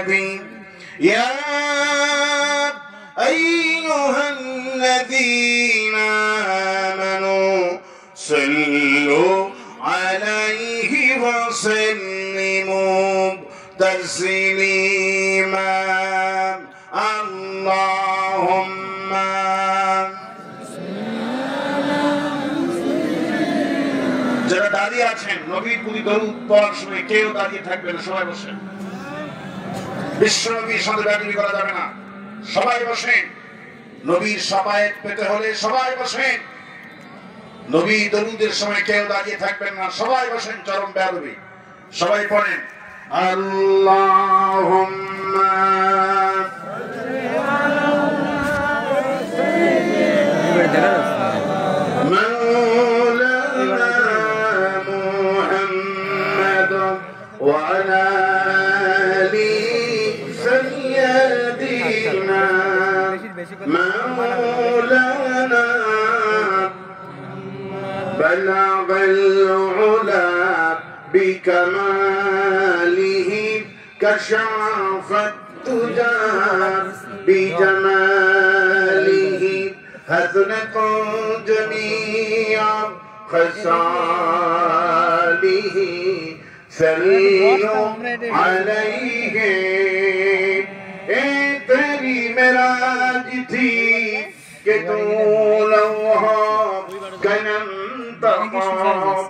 النبي يا أيها الذين آمنوا صلوا عليه وسلموا تسليما اللهم যারা দাঁড়িয়ে আছেন নবীর প্রতি দরুদ পড়ার সময় কেউ দাঁড়িয়ে থাকবে না, সবাই বসেন। বিশ্বনবীর সাথে দাঁড়িয়ে করা যাবে না, সবাই বসেন। নবীর শাফায়েত পেতে হলে সবাই বসেন। নবী দরুদের সময় কেউ দাঁড়িয়ে থাকবেন না, সবাই বসেন। চরম বেয়াদবি। সবাই পড়েন আল্লাহুম্মা মাওলানা মুহাম্মদ ওয়া আলা আলি সাইয়্যিদিনা মাওলানা بلغ العلا بكماله كشف الدجى بجماله حسنت جميع خصاله صلوا عليه اے تیری معراج تھی کہ تو لوہا کنم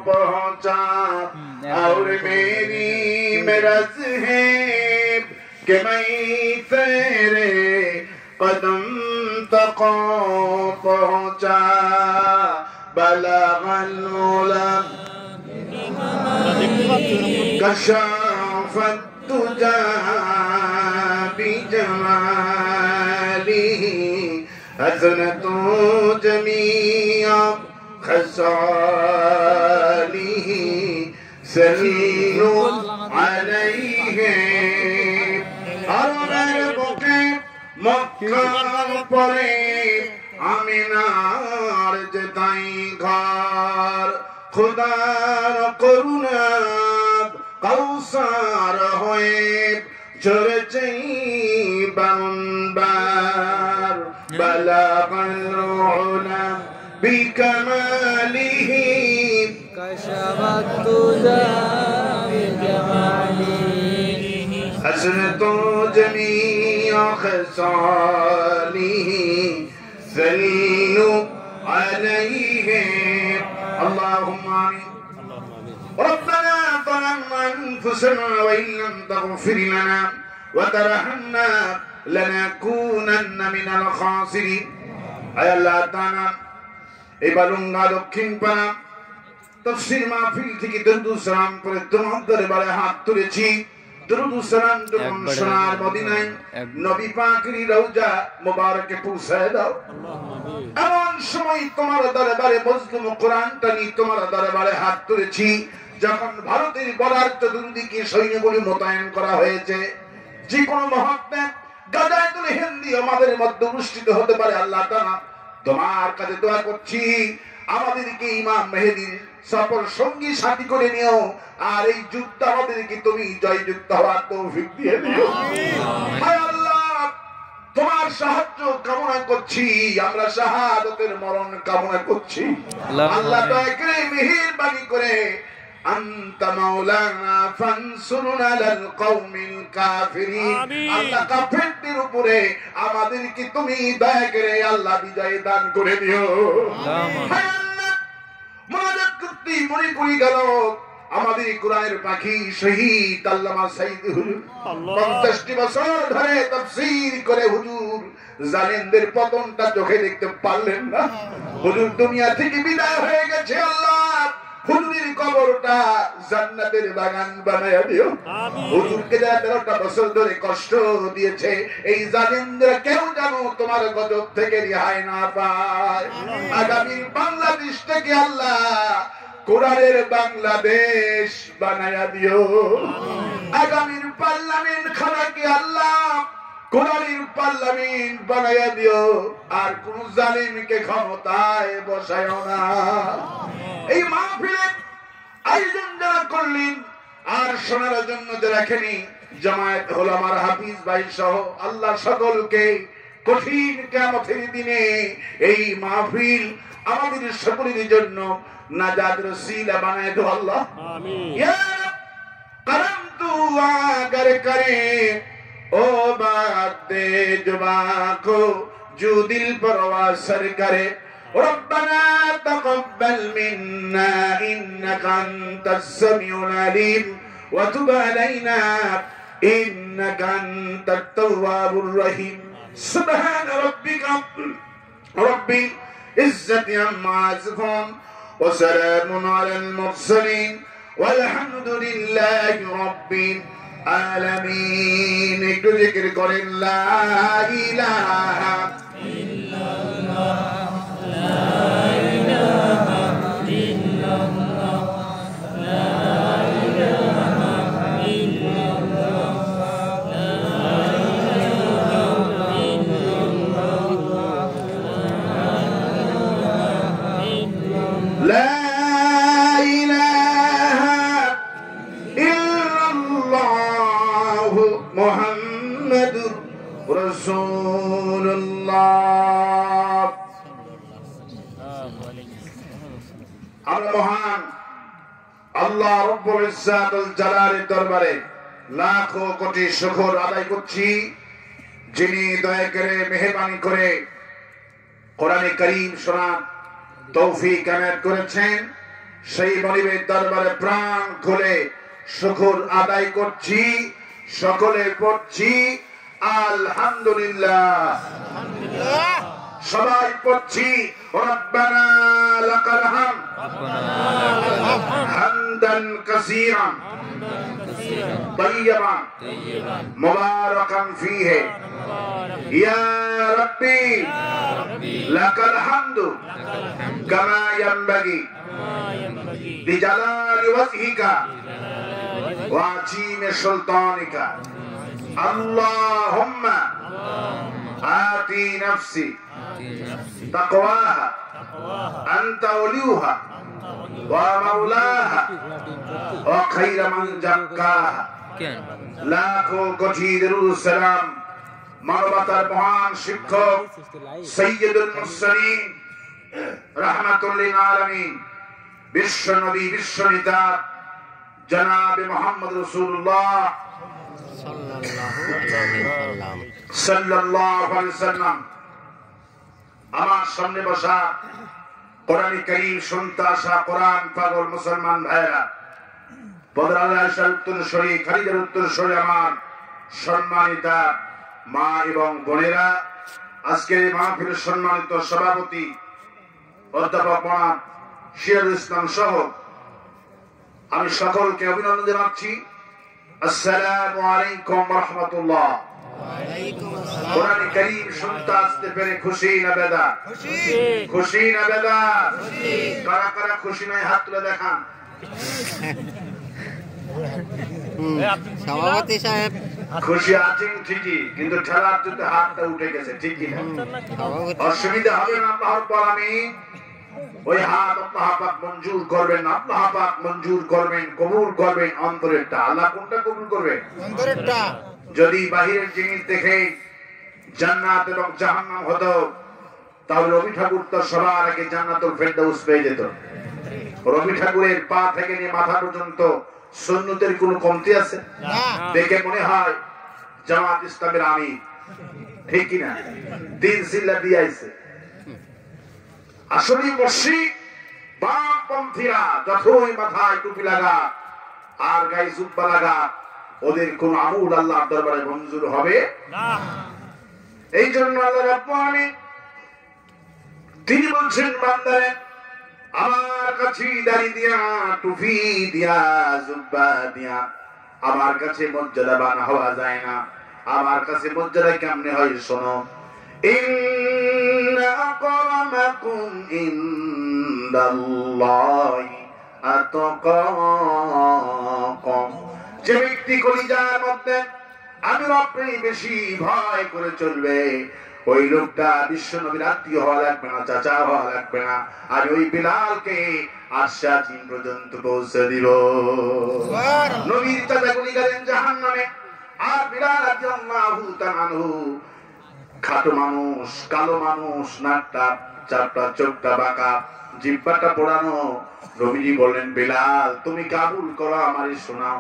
پہنچا اور میری مرض ہے کہ میں تیرے قدم تک پہنچا بلغ العلا کشف الدجى بجماله حسنت جميع خصاله صلوا عليه আরবের বুকে মক্কার পরে আমিনার যে তাই ঘর খোদার করুণা কাউসার হয়ে ঝরেছে বারবার বালাগাল উলা بكماله كشف الدجى بجماله حسنت جميع خصاله صلوا عليه اللهم آمين ربنا ظلمنا أنفسنا وإن لم تغفر لنا وترحمنا لنكونن من الخاسرين أي الله تعالى এই বালুঙ্গা দক্ষিণ পাড়া তাফসীর মাহফিল থেকে দরুদ সালাম করে তোমার দরবারে হাত তুলেছি। দরুদ সালাম যখন সোনার মদিনায় নবী পাকের রওজা মোবারকে পৌঁছায় দাও। এমন সময় তোমার দরবারে মজলুম কোরআনটা নিয়ে তোমার দরবারে হাত তুলেছি যখন ভারতের বর্ডার চতুর্দিকে সৈন্যগুলি মোতায়েন করা হয়েছে। যে কোনো মুহূর্তে গাজাতুল হিন্দি আমাদের মধ্যে অনুষ্ঠিত হতে পারে। আল্লাহ তাআলা তোমার কাছে দোয়া করছি আমাদেরকে ইমাম মেহেদীর সফর সঙ্গী সাথী করে নিও, আর এই যুদ্ধ আমাদেরকে তুমি জয়যুক্ত হওয়ার তৌফিক দিয়ে দিও। হায় আল্লাহ, তোমার সাহায্য কামনা করছি, আমরা শাহাদাতের মরণ কামনা করছি। আল্লাহ দয়া করে মেহেরবানি করে আনতা মাওলানা ফানসুরনা আলাল কওমিল কাফিরিন, আল্লাহ কাফেরদের উপরে আমাদেরকে তুমি দয়া করে আল্লাহ বিজয় দান করে দিও। হায় আল্লাহ, মুনাজাত করতে মনে পড়ে গেল আমাদের কোরআনের পাখি শহীদ আল্লামা সাইদ হুজুর 50টি বছর ধরে তাফসীর করে হুজুর জালিমদের পতনটা চোখে দেখতে পারলেন না। হুজুর দুনিয়া থেকে বিদায় হয়ে গেছে। আল্লাহ হুজুরের কবরটা জান্নাতের বাগান বানায়া দিও। হুজুরকে যারা 13টা বছর ধরে কষ্ট দিয়েছে এই জালিমরা কেউ যেন তোমার গজব থেকে রেহাই না পায়। আগামী বাংলাদেশ থেকে আল্লাহ কোরআনের বাংলাদেশ বানায়া দিও। আগামীর পার্লামেন্ট খানাকে আল্লাহ কোরআনের পার্লামেন্ট বানায়া দিও, আর কোন জালিমকে ক্ষমতায় বসায়ও না। এই মাহফিলে আয়োজন যারা করলেন আর শোনার জন্য যারা এখানে জামায়াত হলো আমার হাফিজ ভাই সহ আল্লাহ সকলকে কঠিন কিয়ামতের দিনে এই মাহফিল আমাদের সকলের জন্য নাজাতের ওসিলা বানায় দাও আল্লাহ আমিন ইয়া करम तू आगर करे ओ बात दे जुबा को जो दिल पर वासर करे रब्बना तक़ब्बल मिन्ना इन्नका अंतस समीउल अलीम व तुब अलैना इन्नका अंतत तव्वाबुर रहीम सुब्हान रब्बिका रब्बिल इज्जति अम्मा यसिफून व सलामुन अलल मुरसलीन والحمد لله رب العالمين একটু জিকির করেন লা ইলাহা ইল্লাল্লাহ লা ইলাহা ইল্লাল্লাহ লা ইলাহা ইল্লাল্লাহ লা ইলাহা ইল্লাল্লাহ লা মুহাম্মাদুর রাসূলুল্লাহ আমরা মহান আল্লাহ রব্বুল ইজ্জাতুল জালালের দরবারে লাখো কোটি শুকর আদায় করছি যিনি দয়া করে মেহেরবানি করে কোরআনে কারীম শোনার তৌফিক এনায়েত করেছেন সেই মনিবের দরবারে প্রাণ খুলে শুকর আদায় করছি সকলে পড়ছি আলহামদুলিল্লাহ আলহামদুলিল্লাহ সবাই পড়ছি রব্বানা লাকাল হামদ হামদান কাসীরান তাইয়্যিবান মুবারাকান ফীহি ইয়া রাব্বি লাকাল হামদু কামা ইয়ানবাগি বিজালালি ওয়াজহিকা وعظيم سلطانك اللهم آتي نفسي تقواها أنت وليها ومولاها وخير من زكاها লাখো কোটি দরুদ সালাম মানবতার মহান শিক্ষক সাইয়্যিদুল মুরসালিন রাহমাতুল লিল আলামিন বিশ্ব নবী বিশ্ব নেতা জনাব মুহাম্মদ রাসূলুল্লাহ সাল্লাল্লাহু আলাইহি ওয়াসাল্লাম আমার সামনে বসা কোরআন কারীম শুনতে আসা কোরআন পাগল মুসলমান ভাইরা বদরাল আয়েশার উত্তরসূরি খাদিজার উত্তরসূরি আমার সম্মানিতা মা এবং বোনেরা আজকের এই মাহফিলের সম্মানিত সভাপতি অধ্যাপক মাওলানা শিয়ারুল ইসলাম সহ আমি সকলকে অভিনন্দন জানাচ্ছি আসসালামু আলাইকুম ওয়া রাহমাতুল্লাহ ওয়া আলাইকুম আসসালাম কোরআন কারীম শুনতে আসতে পেরে খুশি না বেদা খুশি খুশি না বেদা খুশি কারা কারা খুশি নয় হাত তুলে দেখান সভাপতি সাহেব খুশি আছেন ঠিকই কিন্তু ঠেলার জন্য হাতটা উঠে গেছে ঠিক কি না অসুবিধা হবে না আল্লাহর আমিন ওই হাত আল্লাহ পাক মঞ্জুর করবেন আল্লাহ পাক মঞ্জুর করবেন কবুল করবেন অন্তরেরটা আল্লাহ কোনটা কবুল করবে অন্তরেরটা যদি বাহিরের জিনিস দেখে জান্নাত এবং জাহান্নাম হতো তাহলে রবি ঠাকুর তো সবার আগে জান্নাতুল ফেরদাউস পেয়ে যেত রবি ঠাকুরের পা থেকে নিয়ে মাথা পর্যন্ত সুন্নতের কোনো কমতি আছে না দেখে মনে হয় জামাত ইসলামের আমির ঠিক কি না তিন সিল্লা দিয়ে আইছে আসলে মুশরিক বামপন্থীরা যতই মাথায় টুপি লাগা আর গায়ে জুব্বা লাগা ওদের কোন আমল আল্লাহর দরবারে মঞ্জুর হবে না এই জন্য আল্লাহ রাব্বুল আলামিন তিনি বলছেন বান্দারে আমার কাছে দাড়ি দিয়া টুপি দিয়া জুব্বা দিয়া আমার কাছে মর্যাদাবান হওয়া যায় না আমার কাছে মর্যাদা কেমনে হয় শোনো ইন্না আকরামাকুম ইনদাল্লাহি আতকাকুম যে ব্যক্তি কলিজার মধ্যে আমি রব্বকে বেশি ভয় করে চলবে ওই লোকটা বিশ্ব নবীর আত্মীয় হওয়া লাগবে না চাচা হওয়া লাগবে না আর ওই বিলালকে আশা চিন পর্যন্ত পৌঁছে দিব নবীর চাচা গুলি গেলেন জাহান্নামে আর বিলাল রাদিয়াল্লাহু তাআলা আনহু খাটো মানুষ, কালো মানুষ, নাকটা চারটা, চোখটা বাঁকা, জিহ্বাটা পোড়ানো। নবীজি বললেন, বিলাল তুমি কাবুল করো, আমারই শোনাও।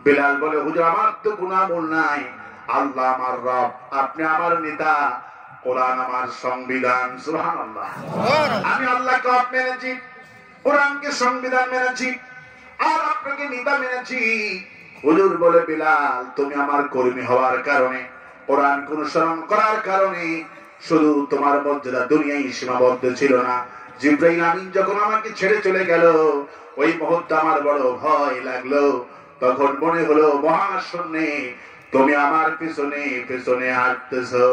বিলাল বলে, হুজুর আমার তো গুনাহ নাই, আল্লাহ আমার রব, আপনি আমার নেতা, কোরআন আমার সংবিধান। সুবহানাল্লাহ। আমি আল্লাহকে রব মেনেছি, কোরআনকে সংবিধান মেনেছি, আর আপনাকে নেতা মেনেছি। হুজুর বলে, বিলাল তুমি আমার কর্মী হওয়ার কারণে, কোরআন অনুসরণ করার কারণে শুধু তোমার মর্যাদা দুনিয়ায় সীমাবদ্ধ ছিল না, জিবরাইল আমিন যখন আমাকে ছেড়ে চলে গেল, ওই মুহূর্তে আমার বড় ভয় লাগলো। তখন মনে হলো মহাশূন্যে তুমি আমার পিছনে পিছনে হাঁটতেছো।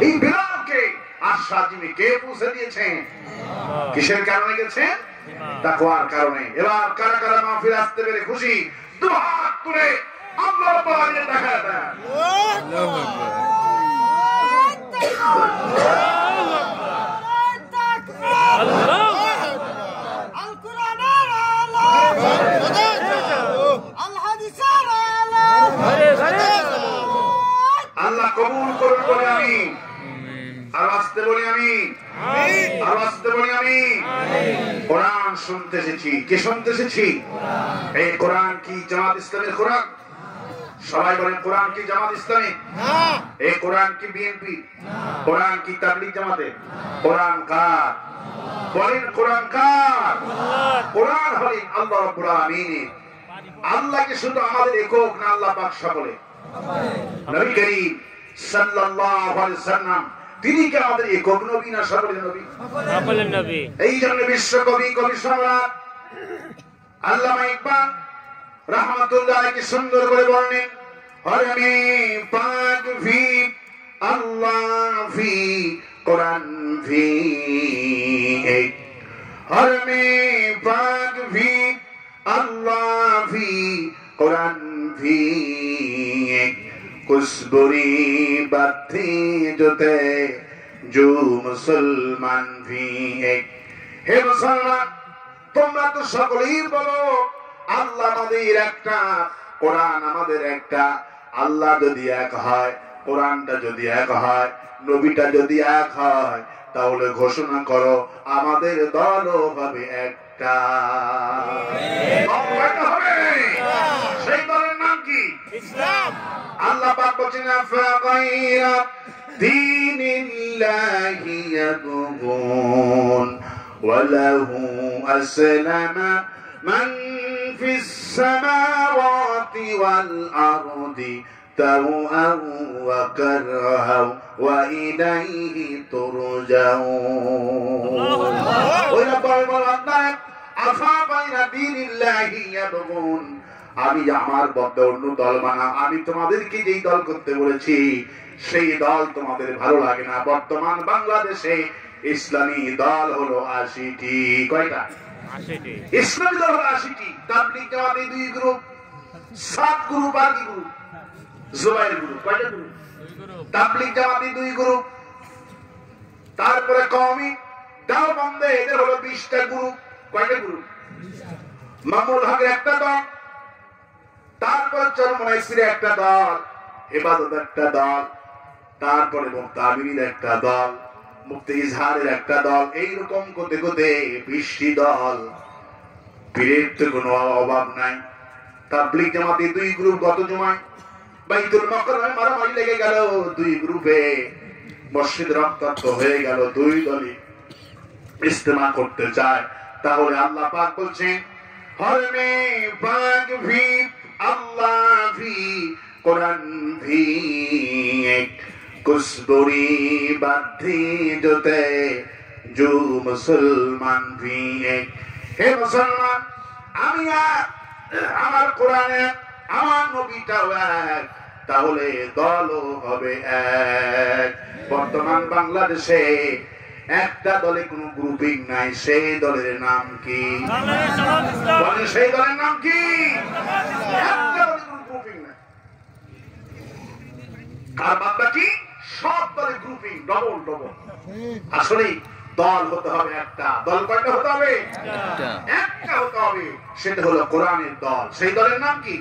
এই বিলালকে আশ্বাস যিনি কে পৌঁছে দিয়েছেন? কিসের কারণে গেছে? তাকওয়ার কারণে। এবার কারা কারা মাহফিল আসতে পেরে খুশি? দুহাত তুলে আল্লাহ রাব্বুল আলামিন দেখা দেন। আল্লাহু আকবার। আল্লাহ আল কোরআনের আলো, আল হাদিসের আলো, আল্লাহ কবুল করুন বলে আমিন। আর আসতে বলি আমিন, আর আসতে বলি আমিন। কোরআন শুনতে এসেছি। কে শুনতে এসেছি? এই কোরআন কি জামাত ইসলামের কোরআন? সবাই বলেন, কোরআন কি জামাত ইসলামী? এই কোরআন কি বিএনপি? কোরআন কি তাবলীগ জামাতে? কোরআন কার? বলেন কোরআন কার? কোরআন হলেন আল্লাহ রাব্বুল আলামিনের। আল্লাহকে শুধু আমাদের একক না, আল্লাহ পাক সকলে। নবী করিম সাল্লাল্লাহু আলাইহি ওয়াসাল্লাম তিনি কি আমাদের একক নবী না সকলের নবী? সকলের নবী। এই জন্য বিশ্বকবি কবি সম্রাট আল্লামা ইকবাল রাহমাতুল্লাহ আলাইহি সুন্দর করে বলেন, হরমে পাক ভি আল্লাহ ভি কোরআন ভি এক, হরমে পাক ভি আল্লাহ ভি কোরআন ভি এক, কুসবুরি বাতি জোতে জো মুসলমান ভি এক। হে মুসলমান, তোমরা তো সকলেই বলো আল্লাহ আমাদের একটা, কোরআন আমাদের একটা। আল্লাহ যদি এক হয়, কোরআনটা যদি এক হয়, নবীটা যদি এক হয়, তাহলে ঘোষণা করো আমাদের দলও হবে একটা। সেই দলের নাম কি? ইসলাম। আল্লাহ পাক বলেন, ফাগাইরা দীনিল্লাহি ইয়াবগুন ওয়া লাহু আসলামা মান ফিস সামাওয়াতি ওয়াল আরদি তাওআন ওয়া কারহান ওয়া ইলাইহি তুরজাউন। ওই রব্বুল আলামিন আফাগাইরা দীনিল্লাহি ইয়াবগুন, আমি আমার বদলে অন্য দল বানাও। আমি তোমাদেরকে যেই দল করতে বলেছি সেই দল তোমাদের ভালো লাগে না। বর্তমান বাংলাদেশে ইসলামী দল হলো ৮০টি। কয়টা? ৮০টি। ইসলামী দল হলো ৮০টি। তাবলীগ জামাতে ২ গ্রুপ, ৭ গ্রুপ আর কি গ্রুপ? জুবাইর গ্রুপ। কয়টা গ্রুপ? তাবলীগ জামাতে ২ গ্রুপ। তারপরে কওমি দেওবন্দে এদের হলো ২০টা গ্রুপ। কয়টা গ্রুপ? মামুল হকের একটা দল, তারপর চরমনাইসির একটা দল, ইবাদত একটা দল, তারপরে মুফতামির একটা দল, মুফতি ইজহারের একটা দল। এইরকম করতে করতে ২০টি দল। পীরের তো কোনো অভাব নাই। তাবলীগ জামাতে ২ গ্রুপ। গত জুমায় বাইতুল মুকাররমে মারামারি লেগে গেল ২ গ্রুপে, মসজিদ রক্তাক্ত হয়ে গেল। ২ দলই ইজতেমা করতে চায়। তাহলে আল্লাহ পাক বলছেন, হরমে পাক ভি আল্লাহ ভি কোরআন ভি এক, কুসবুরি বাতি জোতে জো মুসলমান ভি এক। হে মুসলমান, আমি আমার কোরআনে আমার নবীটাও এক, তাহলে দলও হবে এক। বর্তমান বাংলাদেশে একটা দলে কোনো গ্রুপিং নাই। সেই দলের নাম কি? সেই দলের নাম কি? একটা দলে কোনো গ্রুপিং নাই। আর বাদ বাকি সব দলে গ্রুপিং, ডবল ডবল। আসলে দল হতে হবে একটা। দল কয়টা হতে হবে? একটা হতে হবে, সেটা হলো কোরআনের দল। সেই দলের নাম কি?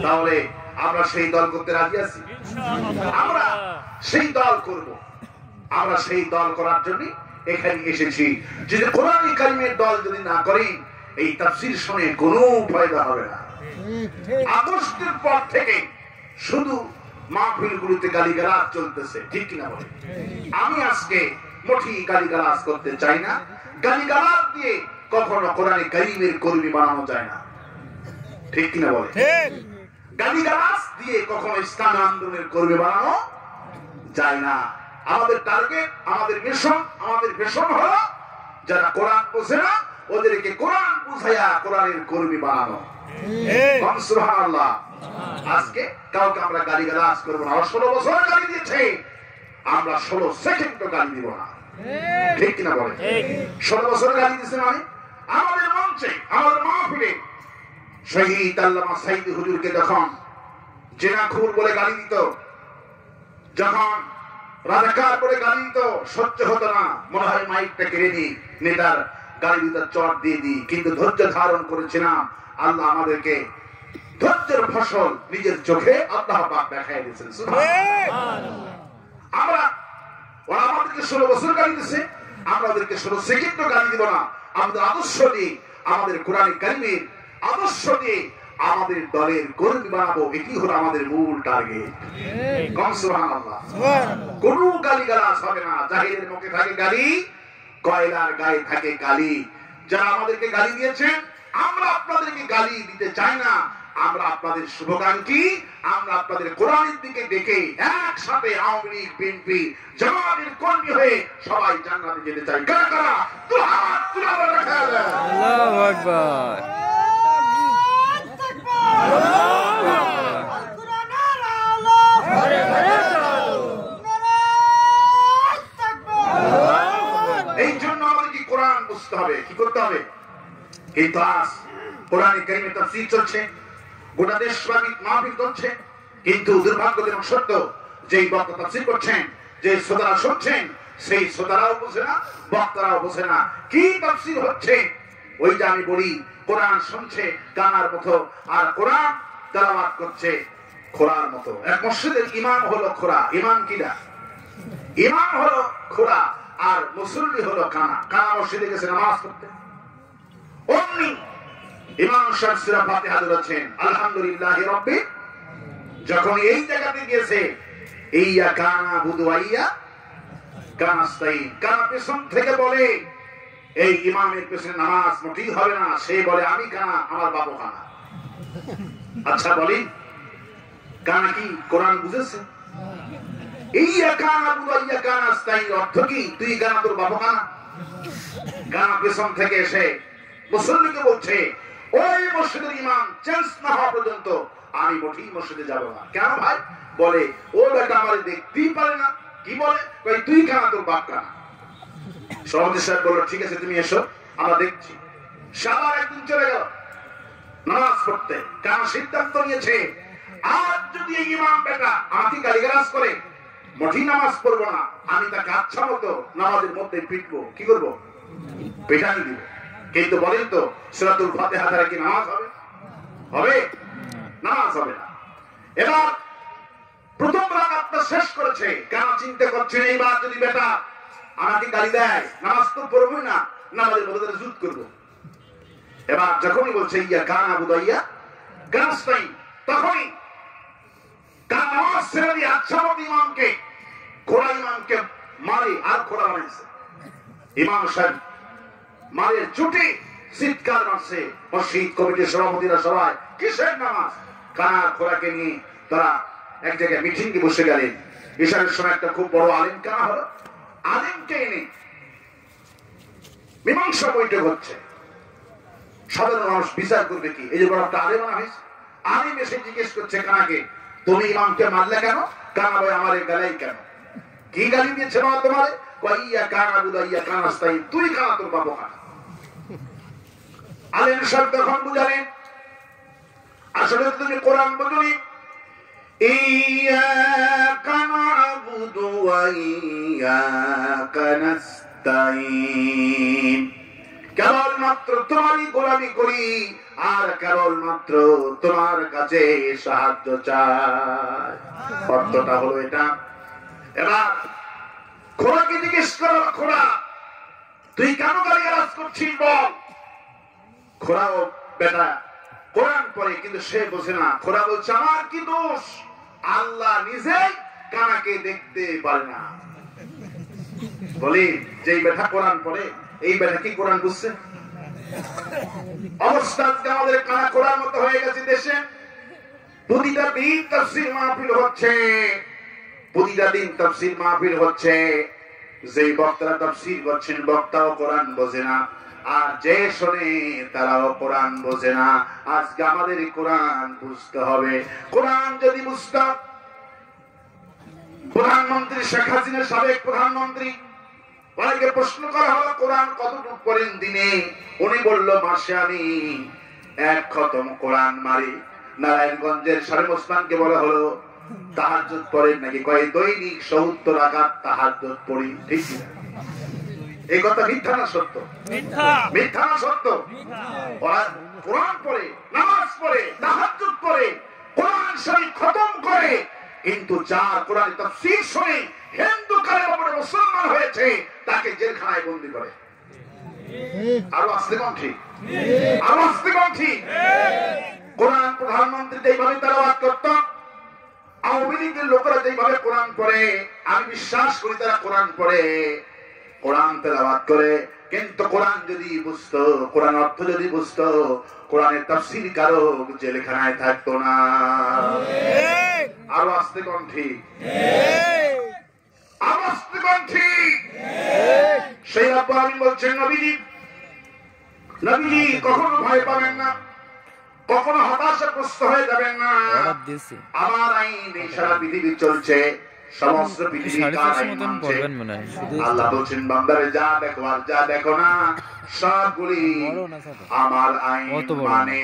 তাহলে আমরা সেই দল করতে রাজি আছি? আমরা সেই দল করব। আমরা সেই দল করার জন্য এখানে এসেছি। যদি কোরআন কারীমের দল যদি না করি, এই তাফসীর শুনে কোনো ফায়দা হবে না। আগস্টের পর থেকে শুধু মাহফিলগুলোতে গালিগালাজ চলতেছে, ঠিক কিনা বলে? আমি আজকে মোটেই গালিগালাজ করতে চাই না। গালিগালাজ দিয়ে কখনো কোরআন কারীমের কর্মী বানানো যায় না, ঠিক কিনা বলে? গালিগালাজ দিয়ে কখনো ইসলাম আন্দোলনের কর্মী বানানো যায় না। আমাদের টার্গেট, আমাদের মিশন, আমাদের ভিশন হলো যারা কোরআন বোঝে না ওদেরকে কোরআন বুঝাইয়া কোরআনের কর্মী বানানো। সুবহানাল্লাহ। আজকে কাউকে আমরা গালিগালাজ করব না। 16 বছর গালি দিয়েছে, আমরা 16 সেকেন্ড গালি দিব না, ঠিক কিনা বলে? 16 বছর গালি দিয়েছে মানে আমাদের মঞ্চে, আমাদের মাহফিলে শহীদ আল্লামা সাইদি হুজুরকে যখন জেনাখুর বলে গালি দিত, যখন রাজাকার করে গালি দিত, সহ্য হতো না, মনে হয় মাইকটা কেড়ে নি, নেতার গালি দিতে চট দিয়ে দিই। কিন্তু ধৈর্য ধারণ করেছিলাম। আল্লাহ আমাদেরকে ধৈর্যের ফসল নিজের চোখে আল্লাহ পাক দেখাই দিয়েছেন। আমরা ওরা আমাদেরকে 16 বছর গালি দিয়েছে, আমরা ওদেরকে 16 সেকেন্ড গালি দিব না। আমাদের আদর্শ দিয়ে, আমাদের কোরআন কারীমের আদর্শ দিয়ে আমাদের দলের কর্মী বানাবো, এটি হলো আমাদের মূল টার্গেট। সুবহানাল্লাহ। কোন গালিগালাজ হবে না। জাহিরের মুখে থাকে গালি, কয়লার গায়ে থাকে গালি। যারা আমাদেরকে গালি দিয়েছেন, আমরা আপনাদেরকে গালি দিতে চাই না। আমরা আপনাদের শুভকাঙ্ক্ষী। আমরা আপনাদের কোরআনের দিকে ডেকে একসাথে আওয়ামী লীগ, বিএনপি, জামাতের কর্মী হয়ে সবাই জান্নাতে যেতে চাই। কারা কারা দুই হাত তুলে রাখা যায়। আল্লাহু আকবার। এই জন্য আমাদেরকে কোরআন বুঝতে হবে। কি করতে হবে? কিন্তু আজ কোরআন কারীমের তাফসীর চলছে, গোটা দেশব্যাপী মাহফিল চলছে, কিন্তু দুর্ভাগ্যজনক সত্য যেই বক্তা তাফসীর করছেন, যে শ্রোতারা শুনছেন, সেই শ্রোতারাও বোঝে না, বক্তারাও বোঝে না কি তাফসীর হচ্ছে। ওই যে আমি বলি, কোরআন শুনছে গানার মতো, আর কোরআন তেলাওয়াত করছে খোরার মতো। এক মসজিদের ইমাম হলো খোরা। ইমাম কিরা? ইমাম হলো খোরা, আর মুসল্লি হলো কানা। কানা মসজিদে গেছে নামাজ পড়তে, অমনি ইমাম সাহেব সূরা ফাতিহা ধরেছেন, আলহামদুলিল্লাহি রাব্বিল। যখন এই জায়গাতে গিয়েছে ইয়াকা নাবুদু ওয়া ইয়াকা নাস্তাইন, কানা পেছন থেকে বলে এই ইমামের পেছনে নামাজ মোটেই হবে না। সে বলে আমি কানা, আমার বাবু কানা। আচ্ছা বলি, কানা কি কোরআন বুঝেছে? ইয়াকা নাবুদু ওয়া ইয়াকা নাস্তাইন অর্থ কি? তুই কানা, তোর বাবু কানা। কানা পেছন থেকে এসে মুসল্লিকে বলছে, ওই মসজিদের ইমাম চেঞ্জ না হওয়া পর্যন্ত আমি মোটেই মসজিদে যাব না। কেন ভাই? বলে ও বেটা আমার দেখতেই পারে না। কি বলে? তুই কানা, তোর বাপ কানা। সভাপতি সাহেব বলল, ঠিক আছে তুমি এসো, আমরা দেখছি। সাবার একদিন চলে গেল নামাজ পড়তে। কারণ সিদ্ধান্ত নিয়েছে, আজ যদি এই ইমাম বেটা আমাকে গালিগালাজ করে, মোটেই নামাজ পড়বো না। আমি তাকে আচ্ছা মতো নামাজের মধ্যে পিটবো। কি করবো? পেটানি দিব। কিন্তু বলেন তো, সূরাতুল ফাতিহা দ্বারা কি নামাজ হবে? হবে? নামাজ হবে না। এবার প্রথম রাকাতটা শেষ করেছে, কেন চিন্তা করছেন এইবার যদি বেটা আমাকে গালি দেয়, নামাজ তো পড়বই না, নামাজের মধ্যে জুত করবো। এবার যখনই বলছে ইয়াকা নাবুদু ওয়া ইয়াকা নাস্তাইন, তখনই কার নামাজ ছেড়ে দিয়ে আচ্ছা মতো ইমামকে, খোরা ইমামকে মারে আর খোরা বানাইছে। ইমাম সাহেব মারে চুটি চিৎকার মারছে। মসজিদ কমিটির সভাপতিরা সবাই কিসের নামাজ? কানার খোরাকে নিয়ে তারা এক জায়গায় মিটিং এ বসে গেলেন। ইশারের সময় একটা খুব বড় আলেম কানা হলো, আলেমকে এনে মীমাংসা বৈঠক হচ্ছে। সাধারণ মানুষ বিচার করবে কি? এই যে বড় একটা আলেম আনা হয়েছে, আলেম এসে জিজ্ঞেস করছে কানাকে, তুমি ইমামকে মারলে কেন? কানা ভাই আমার গালাই কেন? কি গালি দিয়েছে মা তোমার? ইয়াকা নাবুদু ওয়া ইয়াকা নাস্তাইন, তুই কানা, তোর বাবা কানা। আলেম সাহেব তখন বুঝালেন, আসলে তুমি কোরআন বুঝুনি। ইয়াকা নাবুদু ওয়া ইয়াকা নাস্তাইন নাস্তাঈন। কেবলমাত্র তোমারই গোলামি করি আর কেবলমাত্র তোমার কাছে সাহায্য চাই। অর্থটা হলো এটা। এবার খোড়াকে জিজ্ঞেস করো, খোড়া তুই কেন গালিগালাজ করছিস বল। খোড়াও বেটা কোরআন পড়ে কিন্তু সে বোঝে না। খোড়া বলছে আমার কি দোষ, আল্লাহ নিজেই কানাকে দেখতে পারে না। বলি যেই বেটা কোরআন পড়ে এই বেটা কি কোরআন বুঝছে? অবস্থা আজকে আমাদের কানা কোরআন মতো হয়ে গেছে দেশে। প্রতিটা দিন তাফসীর মাহফিল হচ্ছে, প্রতিটা দিন তাফসীর মাহফিল হচ্ছে। যেই বক্তারা তাফসীর করছেন বক্তাও কোরআন বোঝে না, আর যে শোনে তারাও কোরআন বোঝে না। আজকে আমাদের কোরআন বুঝতে হবে। কোরআন যদি বুঝতাম, প্রধানমন্ত্রী শেখ হাসিনা সাবেক প্রধানমন্ত্রী, অনেকে প্রশ্ন করা হলো কোরআন কতটুকু পড়েন দিনে? উনি বলল মাসে আমি 1 খতম কোরআন মারি। নারায়ণগঞ্জের শামীম ওসমানকে বলা হলো তাহাজ্জুদ পড়েন নাকি? কয় দৈনিক 70 রাকাত তাহাজ্জুদ পড়ি। ঠিক না? এই কথা মিথ্যা না সত্য? মিথ্যা না সত্য? কোরআন পড়ে, নামাজ পড়ে, তাহাজ্জুদ পড়ে, কোরআন শরীফ খতম করে, কিন্তু যার কোরআন তাফসীর শুনে হিন্দু কালের উপরে মুসলমান হয়েছে তাকে জেলখানায় বন্দী করে। আরো আসতে কোন ঠিক? আরো আসতে কোন ঠিক? কোরআন প্রধানমন্ত্রী যেভাবে তেলাওয়াত করত, আওয়ামী লীগের লোকেরা যেভাবে কোরআন পড়ে, আমি বিশ্বাস করি তারা কোরআন পড়ে, কোরআন তেলাওয়াত করে, কিন্তু কোরআন যদি বুঝতো, কোরআন অর্থ যদি বুঝতো, কোরআনের তাফসীর কারক জেলখানায় থাকতো না। আরো আসতে কোন ঠিক? আরো আসতে কোন ঠিক? সেই রব্বুল আলামিন বলছেন নবীজি, নবীজি কখনো ভয় পাবেন না, কখনো হতাশাগ্রস্ত হয়ে যাবেন না। আমার আইন এই সারা পৃথিবী চলছে, সমস্ত পৃথিবী কার আইন মানছে। আল্লাহ বলছেন বান্দারে যা দেখো আর যা দেখো না সবগুলি আমার আইন মানে।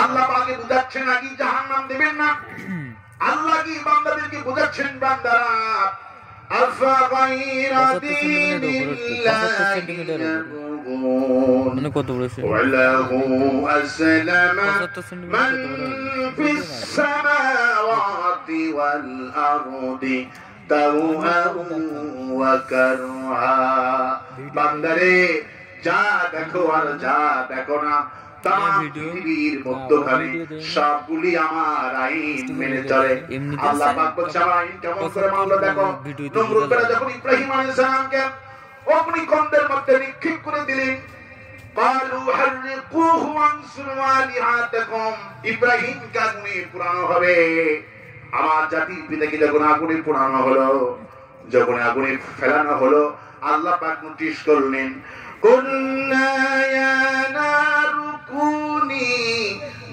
আল্লাহ পাকে বুঝাচ্ছেন নাকি জাহান্নাম দিবেন না? আল্লাহ কি বান্দাদেরকে বুঝাচ্ছেন বান্দারা আফা গায়রা দীনিল্লাহি মানে কত বড় সে ওয়ালাহু আসলামা মান ফিস সামাওয়াতি ওয়াল আরদি তাওআন ওয়া কারহা। বান্দারে যা দেখো আর যা দেখো না তাম পৃথিবীর মধ্যখানে সবগুলি আমার আইন মেনে চলে। আল্লাহ পাক বলছেন আমার আইন কেমন করে মানলো দেখো। নমরুদরা যখন ইব্রাহিম আলাইহিস সালামকে অগ্নিকুণ্ডের মধ্যে নিক্ষেপ করে দিলেন, ক্বালু হাররিকুহু ওয়ানসুরু আলিহাতাকুম, ইব্রাহিমকে আগুনে পোড়ানো হবে। আমার জাতির পিতাকে যখন আগুনে পোড়ানো হলো, যখন আগুনে ফেলানো হলো, আল্লাহ পাক নোটিশ করলেন কুল্লা ইয়া নারু কুনি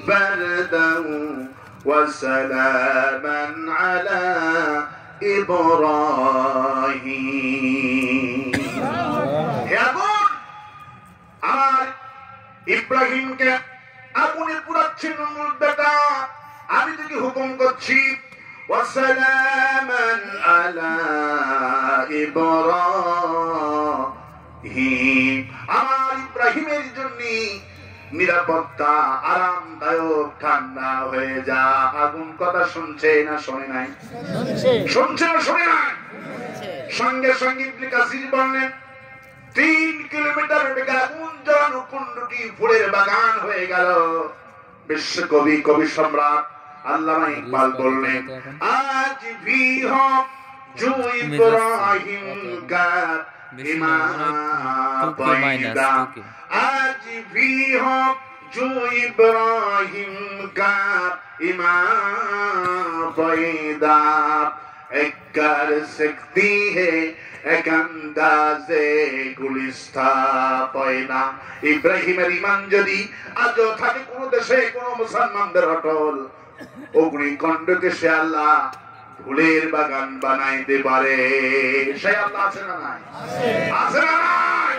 বারদান ওয়া সালামান আলা ইব্রাহিম। হে আগুন, আমার ইব্রাহিমকে আগুনে পুড়াচ্ছেন নমরুদ বেটা, আমি তোকে হুকুম করছি ওয়া সালামান আলা ইব্রাহিম, আমার ইব্রাহিমের জন্য নিরাপত্তা আরামদায়ক ঠান্ডা হয়ে যা। আগুন কথা শুনছে না শোনে নাই? শুনছে না শোনে নাই? সঙ্গে সঙ্গে ইবনে কাসির বললেন 3 কিলোমিটার বেগে আগুন জ্বালানো কুণ্ডটি ফুলের বাগান হয়ে গেল। বিশ্বকবি কবি সম্রাট আল্লামা ইকবাল বললেন আজ ভি হো জো ইব্রাহিম কা ইমাম পয়দা, আজ ভি হো জো ইব্রাহিম কা ইমাম পয়দা, এক কর সকতি है এক আন্দাজে গুলিস্তা পয়দা। ইব্রাহিমের ঈমান যদি আজও থাকে কোন দেশে কোন মুসলমানদের অটল, অগ্নিকুণ্ডকে সে আল্লাহ ফুলের বাগান বানাইতে পারে। সে আল্লাহ আছে না নাই? আছে না নাই?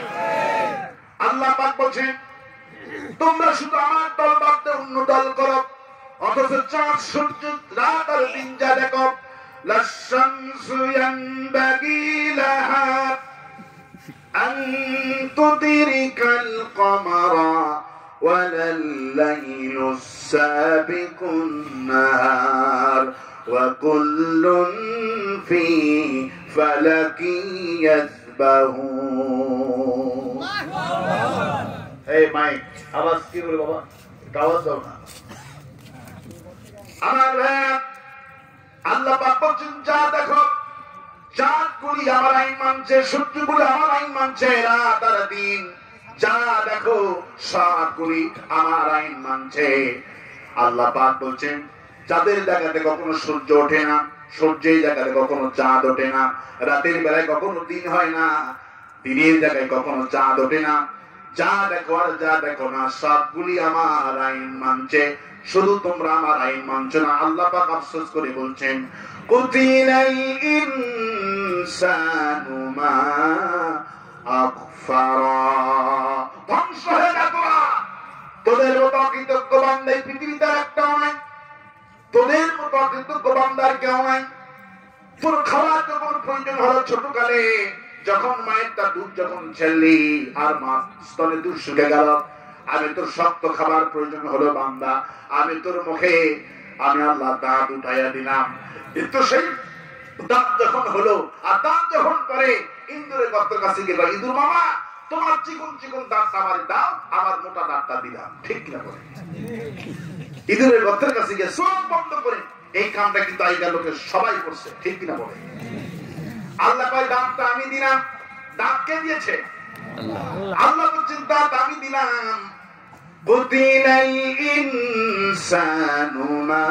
আল্লাহ পাক বলছেন তোমরা শুধু আমার দল বাদ দিয়ে অন্য দল করো, অথচ চাঁদ সূর্য রাত আর দিন যা দেখো লাশ-শামসু ইয়ানবাগী লাহা আন তুদরিকাল কমারা ওয়ালাল লাইলু সাবিকুন নাহার ওয়া কুল্লুন ফি ফালাকি ইয়াসবাহুন। এই মাইক আওয়াজ কি বলে বাবা, আওয়াজ দাও না। আমার আল্লাহ পাক বলছেন, যা দেখো চাঁদগুলি আমার আইন মানছে, সূর্যগুলি আমার আইন মানছে, রাত আর দিন যা দেখো সবগুলি আমার আইন মানছে। আল্লাহ পাক বলছেন, চাঁদের জায়গাতে কখনো সূর্য ওঠে না, সূর্যের জায়গাতে কখনো চাঁদ ওঠে না, রাতের বেলায় কখনো দিন হয় না, দিনের জায়গায় কখনো চাঁদ ওঠে না। যা দেখো আর যা দেখো না সবগুলি আমার আইন মানছে, শুধু তোমরা আমার আইন মানছো না। আল্লাহ পাক আফসোস করে বলছেন, কুতিলাল ইনসানু মা আকফারা, ধ্বংস হয়ে যা তোরা। তোদের মতো অকৃতজ্ঞ বান্দা এই পৃথিবীতে একটাও নাই, তোদের মতো অকৃতজ্ঞ বান্দার কেউ নাই। তোর খাওয়ার যখন প্রয়োজন হলো ছোটকালে, যখন মায়ের তার দুধ যখন ছেড়লি আর মা স্তনে দুধ শুকে গেল, আমি তোর শক্ত খাবার প্রয়োজন হলো বান্দা, আমি তোর মুখে আমি আল্লাহ দাঁত উঠাইয়া দিলাম। কিন্তু সেই দাঁত যখন হলো আর দাঁত যখন করে ইন্দুরের গর্তের কাছে গেল, ইঁদুর মামা তোমার চিকন চিকন দাঁত আমার দাও, আমার মোটা দাঁতটা দিলাম, ঠিক কিনা বলে? ইঁদুরের গর্তের কাছে গিয়ে সব বন্ধ করে এই কামটা কিন্তু আগেকার লোকের সবাই করছে, ঠিক কিনা বলে? আল্লাহ কয় দাঁতটা আমি দিলাম, দাঁত কে দিয়েছে? আল্লাহ বলছেন দাঁত আমি দিলাম। কুতিলাল ইনসানু মা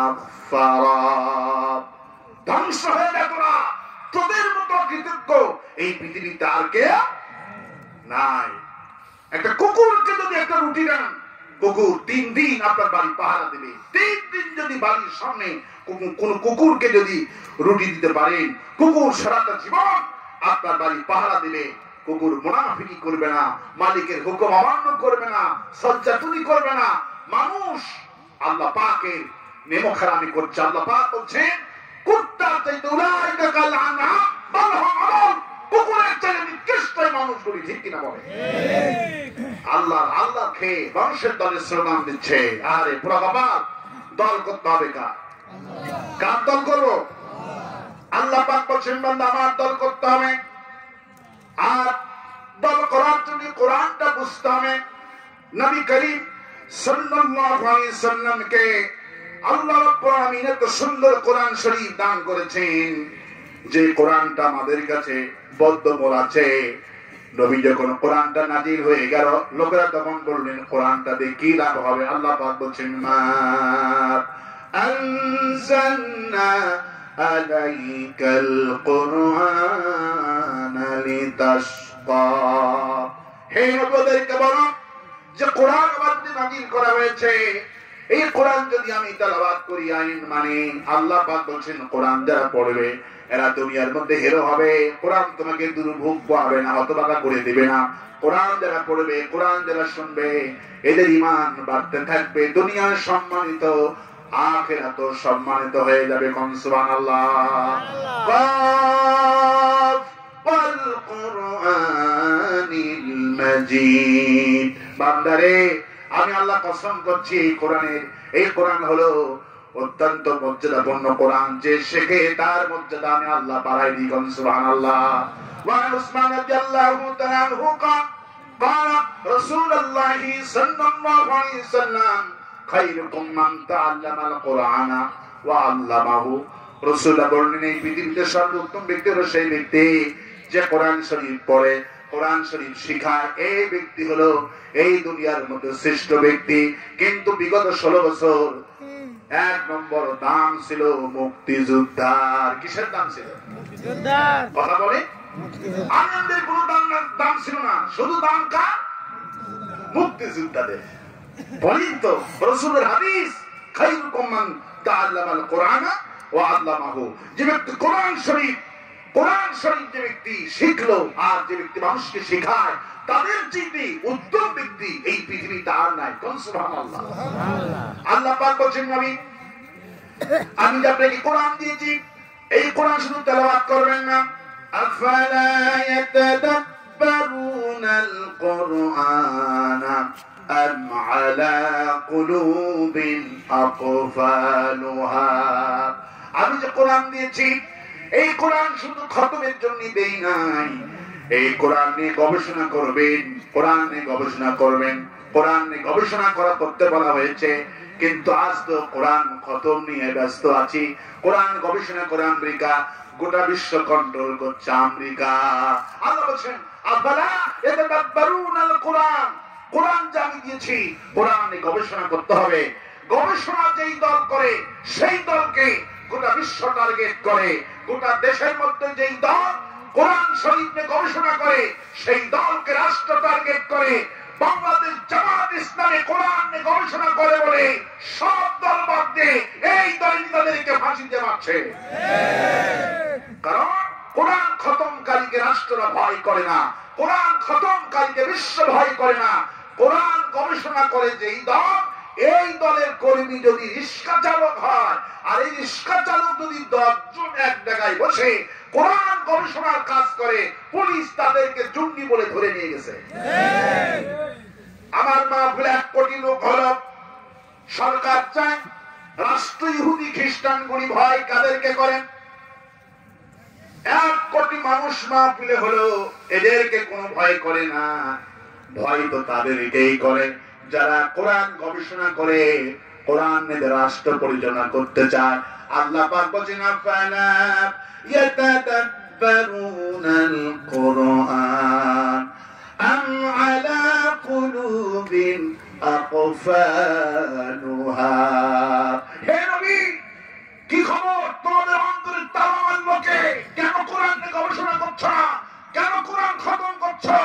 আকফারা, ধ্বংস হয়ে যা তোরা। তোদের মতো কৃতজ্ঞ এই পৃথিবীতে আর কে নাই। একটা কুকুরকে যদি একটা রুটি দেন, কুকুর 3 দিন আপনার বাড়ি পাহারা দেবে। 3 দিন যদি বাড়ির সামনে কোন কুকুরকে যদি রুটি দিতে পারেন, কুকুর সারাটা জীবন আপনার বাড়ি পাহারা দেবে। কুকুর মুনাফিকি করবে না, মালিকের হুকুম অমান্য করবে না, সজ্জাতুনি করবে না। মানুষ আল্লাহ পাকের নেমখারামি করছে। আল্লাহ পাক বলছেন, কুত্তার চাইতে উলাইকা কাল আনআম বাল হুম আদল, কুকুরের চাইতে নিকৃষ্ট মানুষগুলি, ঠিক কিনা বলে? আল্লাহ খেয়ে মানুষের দলের স্লোগান দিচ্ছে। আরে পুরা বাবা, দল করতে হবে কার? কার দল করবো? আল্লাহ পাক বলছেন, বান্দা আমার দল করতে হবে। আর দল করার জন্য কোরআনটা বুঝতে হবে। নবী করিম সাল্লাল্লাহু আলাইহি সাল্লামকে আল্লাহ রাব্বুল আলামিন এত সুন্দর কোরআন শরীফ দান করেছেন যে কোরআনটা আমাদের কাছে বদ্ধমূল আছে। নবী যখন কোরআনটা নাজিল হয়ে গেল, লোকেরা তখন বললেন কোরআনটা দিয়ে কি লাভ হবে? আল্লাহ পাক বলছেন, মা আনজালনা আলাইকাল কুরআনা লিতাশকা, হে নবীদেরকে বলো যে কোরআন আমার নাজিল করা হয়েছে, এই কোরআন যদি আমি তেলাওয়াত করি আইন মানে, আল্লাহ পাক বলছেন কোরআন যারা পড়বে এরা দুনিয়ার মধ্যে হিরো হবে। কোরআন তোমাকে দুর্ভোগ পাবে না, হতবাকা করে দিবে না। কোরআন যারা পড়বে, কোরআন যারা শুনবে, এদের ঈমান বাড়তে থাকবে, দুনিয়া সম্মানিত, আখিরাত সম্মানিত হয়ে যাবে। কোন সুবহানাল্লাহ। ওয়াল কুরআনিল মাজিদ, বান্দারে আমি আল্লাহ কসম করছি এই কোরআন হলো অত্যন্ত মর্যাদাপূর্ণ কোরআন। যে শেখে তার মর্যাদা আমি আল্লাহ বাড়াই দিই। কোন সুবহানাল্লাহ। ওয়া উসমান রাদিয়াল্লাহু তাআলা আনহু قال رسول الله صلى الله عليه وسلم خيركم من تعلم القرآن وعلمه। রাসূল বলেন এই পৃথিবীতে সর্বোত্তম ব্যক্তি হলো সেই ব্যক্তি যে কোরআন শরীফ পড়ে, কোরআন শরীফ শিখায়। এই ব্যক্তি হলো এই দুনিয়ার মধ্যে শ্রেষ্ঠ ব্যক্তি। কিন্তু বিগত 16 বছর 1 নম্বর দাম ছিল মুক্তিযোদ্ধার। কিসের দাম ছিল? মুক্তিযোদ্ধার। কথা বলে আনন্দের কোন দাম ছিল না, শুধু দাম কার? মুক্তিযোদ্ধাদের। বলেন তো রাসূলের হাদিস, খায়রুকুম মান তাআল্লামাল কুরআনা ওয়া আল্লামাহু। যে ব্যক্তি কোরআন শরীফ যে ব্যক্তি শিখলো আর যে ব্যক্তি মানুষকে শেখায়, তাদের চেয়ে উত্তম ব্যক্তি এই পৃথিবীতে আর নাই। কোন সুবহানাল্লাহ। আল্লাহ পাক বলেন, নবী আমি যে আপনাকে কোরআন দিয়েছি, এই কোরআন শুধু তেলাওয়াত করবেন না, আফালা ইয়াতাদাব্বারুনাল কুরআনা আম আলা কুলুবিন আকফালুহা। আমি যে কোরআন দিয়েছি, এই কোরআন শুধু খতমের জন্য দেই নাই, এই কোরআন নিয়ে গবেষণা করবেন, কোরআন নিয়ে গবেষণা করবেন, কোরআন নিয়ে গবেষণা করতে বলা হয়েছে। কিন্তু আজ তো কোরআন খতম নিয়ে ব্যস্ত আছি। কোরআন গবেষণা করে আমেরিকা, গোটা বিশ্ব কন্ট্রোল করছে আমেরিকা। আল্লাহ বলছেন আফালা ইয়াতাদাব্বারুনাল কুরআন, কোরআন যা আমি দিয়েছি কোরআন নিয়ে গবেষণা করতে হবে। গবেষণা যেই দল করে সেই দলকে গোটা বিশ্ব টার্গেট করে। গোটা দেশের মধ্যে যেই দল কোরআন শরীফ নিয়ে গবেষণা করে সেই দলকে রাষ্ট্র টার্গেট করে। বাংলাদেশ জামাত ইসলামে কোরআন নিয়ে গবেষণা করে বলে সব দল বাদ দিয়ে এই দলের নেতাদেরকে ফাঁসিতে মারছে। কারণ কোরআন খতমকারীকে রাষ্ট্ররা ভয় করে না, কোরআন খতমকারীকে বিশ্ব ভয় করে না। কোরআন গবেষণা করে যেই দল, এই দলের কর্মী যদি রিক্সা চালক হয়, আর এই রিক্সা চালক যদি 10 জন এক জায়গায় বসে কোরআন গবেষণার কাজ করে, পুলিশ তাদেরকে জঙ্গি বলে ধরে নিয়ে গেছে। আমার মাহফিলে 1 কোটি লোক হলো, সরকার চায় রাষ্ট্র ইহুদি খ্রিস্টান গুলি ভয় কাদেরকে করেন? 1 কোটি মানুষ মাহফিলে হলো, এদেরকে কোনো ভয় করে না। ভয় তো তাদেরকেই করে যারা কোরআন গবেষণা করে, কোরআন নিয়ে রাষ্ট্র পরিচালনা করতে চায়। আল্লাহ পাক বলেন আফালা ইয়াতাদাব্বারুনাল কুরআন আম আলা কুলুবিন আকফালুহা। হে নবী, কি খবর তোমাদের অন্তরের তালা মারলো কে? কেন কোরআন নিয়ে গবেষণা করছো না? কেন কোরআন খতম করছো?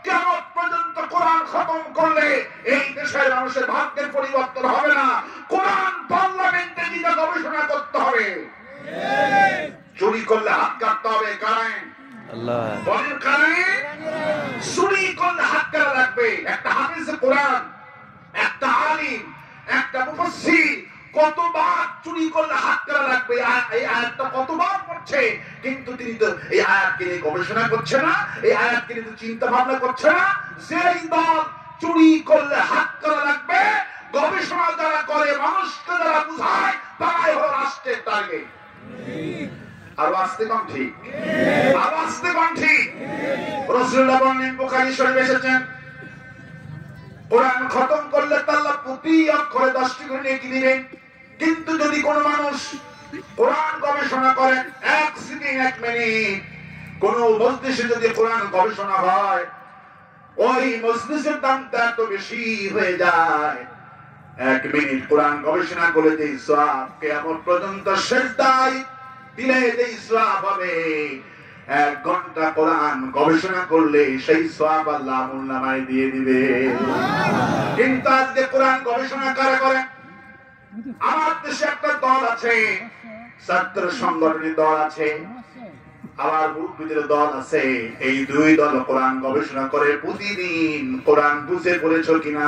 কেমন পর্যন্ত কোরআন খতম করলে এই দেশের মানুষের ভাগ্যের পরিবর্তন হবে না। কোরআন পার্লামেন্টে নিয়ে গবেষণা করতে হবে। চুরি করলে হাত কাটতে হবে, কারেন আল্লাহ বলেন, কারেন চুরি করলে হাত কাটা লাগবে। একটা হাফিজ কোরআন, একটা আলিম, একটা মুফাসসির কতবার চুরি করলে হাত কাটা লাগবে, এই আয়াতটা কতবার পড়ছে, কিন্তু তিনি তো এই আয়াতকে নিয়ে গবেষণা করছে না, এই আয়াতকে নিয়ে চিন্তা ভাবনা করছে না। সেই দল চুরি করলে হাত কাটা লাগবে, গবেষণা যারা করে, মানুষকে যারা বুঝায়, তারাই হলো রাষ্ট্রের টার্গেট। আর আসতে কম ঠিক, আর আসতে কম ঠিক। রাসূলুল্লাহ বলেন, বুখারী শরীফে এসেছেন, কোরআন খতম করলে আল্লাহ প্রতি অক্ষরে 10টি করে নেকি দিবেন। কিন্তু যদি কোন মানুষ কোরআন গবেষণা করেন, 1 সেকেন্ড 1 মিনিট কোন মজলিসে যদি কোরআন গবেষণা হয়, ওই মজলিসের দামটা এত বেশি হয়ে যায়। 1 মিনিট কোরআন গবেষণা করে যে সওয়াব কিয়ামত পর্যন্ত সিজদায় দিলে যে সওয়াব হবে, 1 ঘন্টা কোরআন গবেষণা করলে সেই সওয়াব আল্লাহ আমলনামায় দিয়ে দিবে। কিন্তু আজকে কোরআন গবেষণা কারা করে? আমার দেশে একটা দল আছে, ছাত্র সংগঠনের দল আছে, আবার মুরব্বিদের দল আছে। এই 2 দল কোরআন গবেষণা করে। প্রতিদিন কোরআন বুঝে পড়েছো কিনা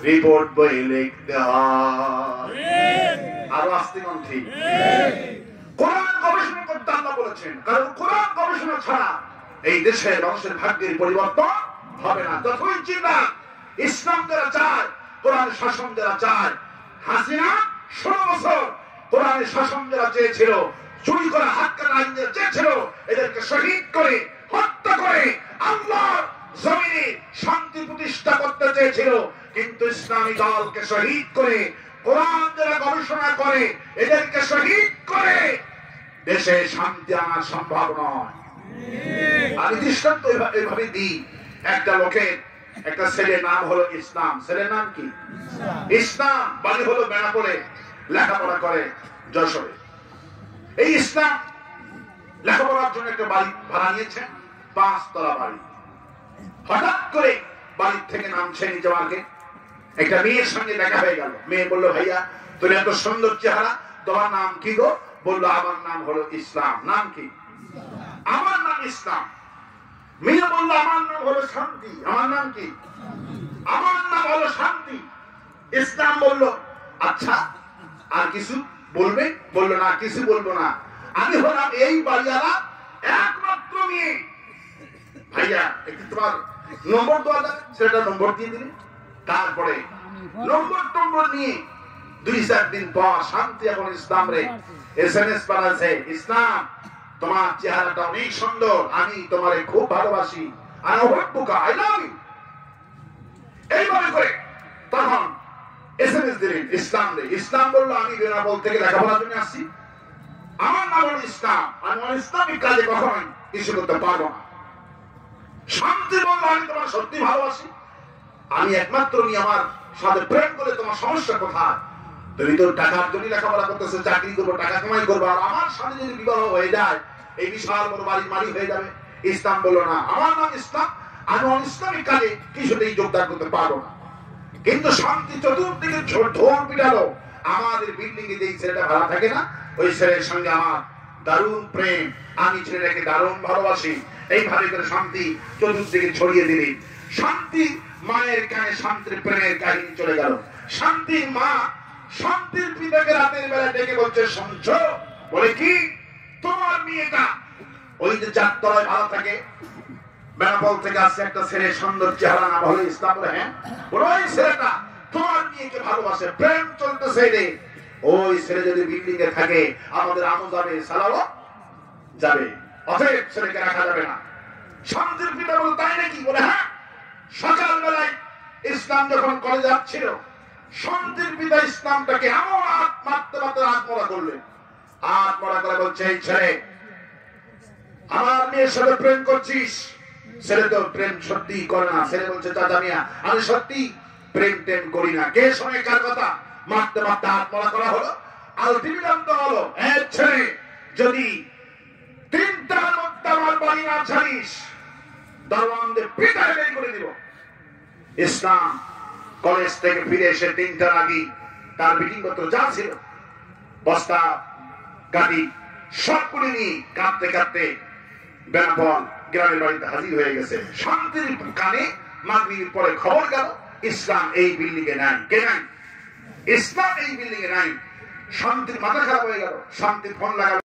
রিপোর্ট বইয়ে লিখতে হয়। আর আসতে কোন ঠিক, কোরআন গবেষণা করতে আল্লাহ বলেছেন, কারণ কোরআন গবেষণা ছাড়া এই দেশের মানুষের ভাগ্যের পরিবর্তন হবে না। যতই চিন্তা ইসলাম যারা চায়, কোরআনের শাসন যারা চায়, হাসিনা 16 বছর কোরআনের শাসন যারা চেয়েছিল, চুরি করা হাত কাটা আইন যারা চেয়েছিল, এদেরকে শহীদ করে হত্যা করে আল্লাহর জমিনে শান্তি প্রতিষ্ঠা করতে চেয়েছিল। কিন্তু ইসলামী দলকে শহীদ করে, কোরআন যারা গবেষণা করে এদেরকে শহীদ করে দেশে শান্তি আনা সম্ভব নয়। আমি দৃষ্টান্ত এভাবে দিই। একটা লোকের একটা ছেলের নাম হলো ইসলাম। ছেলের নাম কি? ইসলাম। বাড়ি হলো বেনাপোলে, লেখাপড়া করে যশোরে। এই ইসলাম লেখাপড়ার জন্য একটা বাড়ি ভাড়া নিয়েছে, 5 তলা বাড়ি। হঠাৎ করে বাড়ির থেকে নামছে নিচে মার্গে, একটা মেয়ের সঙ্গে দেখা হয়ে গেল। মেয়ে বললো, ভাইয়া তোর এত সুন্দর চেহারা, তোমার নাম কি গো? বললো, আমার নাম হলো ইসলাম। নাম কি? আমার নাম ইসলাম। মেয়ে বললো, আমার নাম হলো শান্তি। আমার নাম কি? আমার নাম হলো শান্তি। ইসলাম বলল, আচ্ছা আর কিছু? বলবে? বললো না, কিছু বলবো না, আমি হলাম এই বাড়িওয়ালা একমাত্র মেয়ে। ভাইয়া একটু তোমার নম্বর দেওয়া যাবে, সেটা নম্বর দিয়ে দিলে। তারপরে নম্বর নিয়ে 2-4 দিন পর শান্তি এখন ইসলাম রে SMS পাঠাচ্ছে, ইসলাম তোমার চেহারাটা অনেক সুন্দর, আমি তোমারে খুব ভালোবাসি, আই লাভ ইউ, এইভাবে করে তখন SMS দিলেন ইসলাম রে। ইসলাম বললো, আমি বেনাপোল থেকে লেখাপড়ার জন্য আসছি, আমার নাম হল ইসলাম, আমি ইসলামিক কাজে কখনোই কিছু করতে পারবো না। শান্তি বললো, আমি তোমার সত্যি ভালোবাসি, আমি একমাত্র মেয়ে, আমার সাথে প্রেম করে তোমার সমস্যা কোথায়? তুমি তো টাকার জন্য লেখাপড়া করতেছো, চাকরি করবো, টাকা কামাই করবো, আর আমার সাথে যদি বিবাহ হয়ে যায় এই বিশাল বড় বাড়ির মালিক হয়ে যাবে। ইসলাম বললো না, আমার নাম ইসলাম, আমি ইসলামিক কাজে কিছুতেই যোগদান করতে পারবো না। কিন্তু শান্তি চতুর্দিকে ঢোল পিটালো, আমাদের বিল্ডিং এ যে ছেলেটা ভাড়া থাকে না, ওই ছেলের সঙ্গে আমার দারুণ প্রেম, আমি ছেলেটাকে দারুণ ভালোবাসি, এইভাবে করে শান্তি চতুর্দিকে ছড়িয়ে দিলি। শান্তি মায়ের কানে শান্তির প্রেমের কাহিনী চলে গেল। শান্তির মা শান্তির পিতাকে রাতের বেলা ডেকে বলছে, শুনছো? বলে কি? তোমার মেয়েটা ওই যে 4 তলায় ভাড়া থাকে, বেনাপোল থেকে আসছে একটা ছেলে, সুন্দর চেহারা, না ভালো? ইসলাম বলে হ্যাঁ। বলে ওই ছেলেটা তোমার মেয়েকে ভালোবাসে, প্রেম চলতেছে রে, ওই ছেলে যদি বিল্ডিং এ থাকে আমাদের আমও যাবে, সালাও যাবে, অতএব ছেলেকে রাখা যাবে না। শান্তির পিতা বলে, তাই নাকি? বলে হ্যাঁ। সকালবেলায় ইসলাম যখন কলেজে যাচ্ছিল, শান্তির পিতা ইসলামটাকে এমন মারতে আত্মরা করলেন, আত্মরা করে বলছে, এই ছেলে আমার মেয়ের সাথে প্রেম করছিস? ছেলে তো প্রেম সত্যি করে না। ছেলে বলছে, চাচা মিয়া, আমি সত্যি প্রেম টেম করি না। কে শোনে কার কথা? মারতে আত্মরা করা হলো। আলটিমেটাম তো হলো, এক ছেলে যদি 3টার মধ্যে আমার বাড়ি না ছাড়িস, দারোয়ানদের পিটায় বের করে দিব। ইসলাম কলেজ থেকে ফিরে এসে 3টার আগে তার মিটিং পত্র যা ছিল, বস্তা গাড়ি সব করে নিয়ে কাঁদতে কাঁদতে বেনাপোল গ্রামের বাড়িতে হাজির হয়ে গেছে। শান্তির কানে মাগরিবের পরে খবর গেল, ইসলাম এই বিল্ডিং এ নাই। কে নাই? ইসলাম এই বিল্ডিং এ নাই। শান্তির মাথা খারাপ হয়ে গেল। শান্তির ফোন লাগালো,